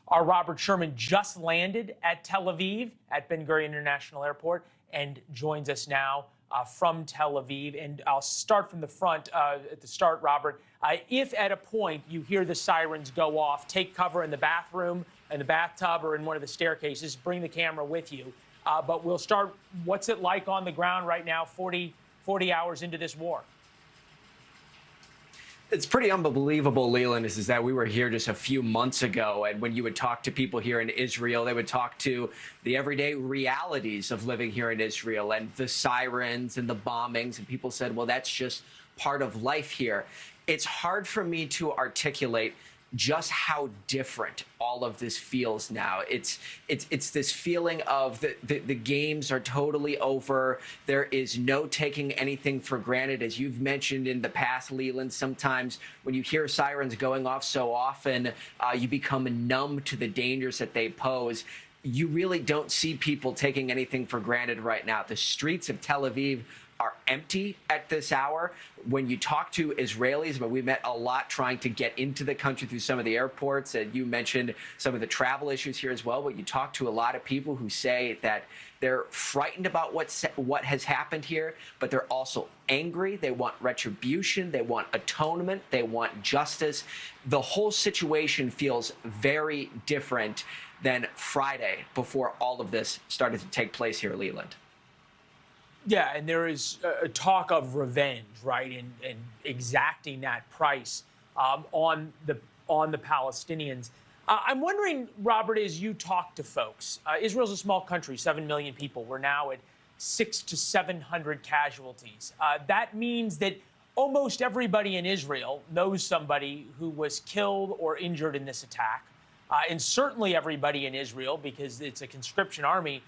Our Robert Sherman just landed at Tel Aviv at Ben Gurion International Airport and joins us now from Tel Aviv. And I'll start from the front at the start, Robert. If at a point you hear the sirens go off, take cover in the bathroom, in the bathtub, or in one of the staircases. Bring the camera with you. But we'll start. What's it like on the ground right now, 40 hours into this war? It's pretty unbelievable, Leland, is that we were here just a few months ago, and when you would talk to people here in Israel, they would talk to the everyday realities of living here in Israel and the sirens and the bombings, and people said, well, that's just part of life here. It's hard for me to articulate just how different all of this feels now. It's this feeling of the games are totally over. There is no taking anything for granted. As you've mentioned in the past, Leland, sometimes when you hear sirens going off so often, you become numb to the dangers that they pose. You really don't see people taking anything for granted right now. The streets of Tel Aviv are empty at this hour. When you talk to Israelis, but we met a lot trying to get into the country through some of the airports, and you mentioned some of the travel issues here as well, but you talk to a lot of people who say that they're frightened about what has happened here, but they're also angry. They want retribution. They want atonement. They want justice. The whole situation feels very different than Friday before all of this started to take place here, Leland. Yeah, and there is a talk of revenge, right, and exacting that price on the Palestinians. I'm wondering, Robert, as you talk to folks, Israel's a small country, 7 million people. We're now at 600 to 700 casualties. That means that almost everybody in Israel knows somebody who was killed or injured in this attack, and certainly everybody in Israel, because it's a conscription army,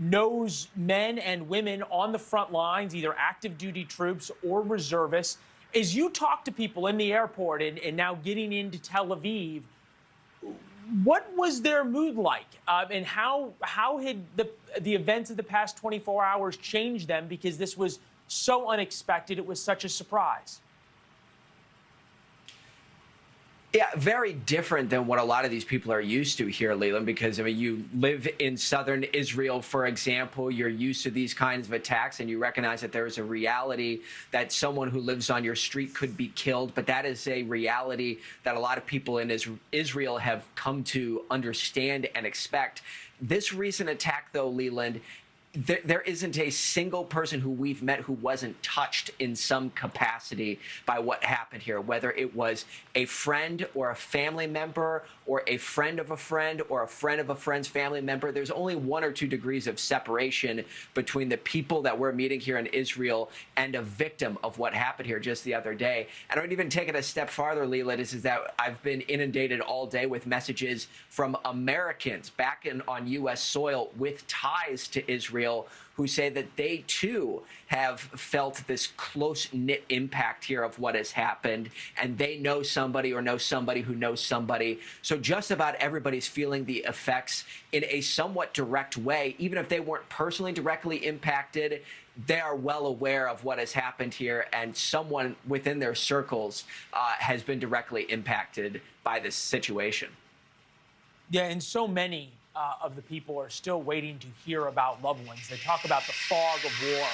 knows men and women on the front lines, either active duty troops or reservists. As you talk to people in the airport and now getting into Tel Aviv, what was their mood like? And how had the events of the past 24 hours changed them? Because this was so unexpected, it was such a surprise. Yeah, very different than what a lot of these people are used to here, Leland, because, I mean, you live in southern Israel, for example, you're used to these kinds of attacks, and you recognize that there is a reality that someone who lives on your street could be killed, but that is a reality that a lot of people in Israel have come to understand and expect. This recent attack, though, Leland, there isn't a single person who we've met who wasn't touched in some capacity by what happened here, whether it was a friend or a family member or a friend of a friend or a friend of a friend's family member. There's only 1 or 2 degrees of separation between the people that we're meeting here in Israel and a victim of what happened here just the other day. And I would even take it a step farther, Leland, is that I've been inundated all day with messages from Americans back on U.S. soil with ties to Israel who say that they, too, have felt this close-knit impact here of what has happened, and they know somebody or know somebody who knows somebody. So just about everybody's feeling the effects in a somewhat direct way. Even if they weren't personally directly impacted, they are well aware of what has happened here, and someone within their circles has been directly impacted by this situation. Yeah, and so many of the people are still waiting to hear about loved ones. They talk about the fog of war,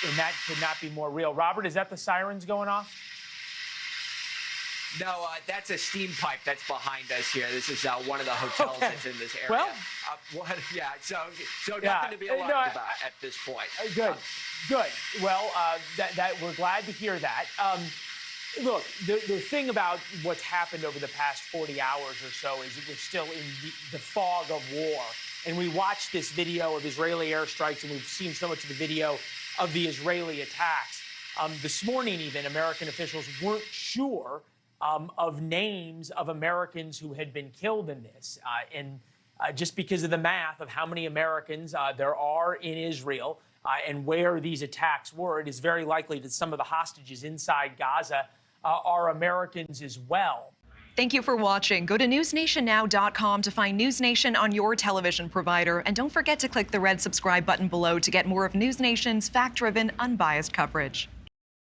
and that could not be more real. Robert, is that the sirens going off? No, that's a steam pipe that's behind us here. This is one of the hotels that's in this area. Well, yeah, so nothing to be alarmed about at this point. Good. Well, we're glad to hear that. Look, the thing about what's happened over the past 40 hours or so is that we're still in the fog of war. And we watched this video of Israeli airstrikes, and we've seen so much of the video of the Israeli attacks. This morning, even, American officials weren't sure of names of Americans who had been killed in this. Just because of the math of how many Americans there are in Israel and where these attacks were, it is very likely that some of the hostages inside Gaza are Americans as well. Thank you for watching. Go to newsnationnow.com to find News Nation on your television provider. And don't forget to click the red subscribe button below to get more of News Nation's fact-driven, unbiased coverage.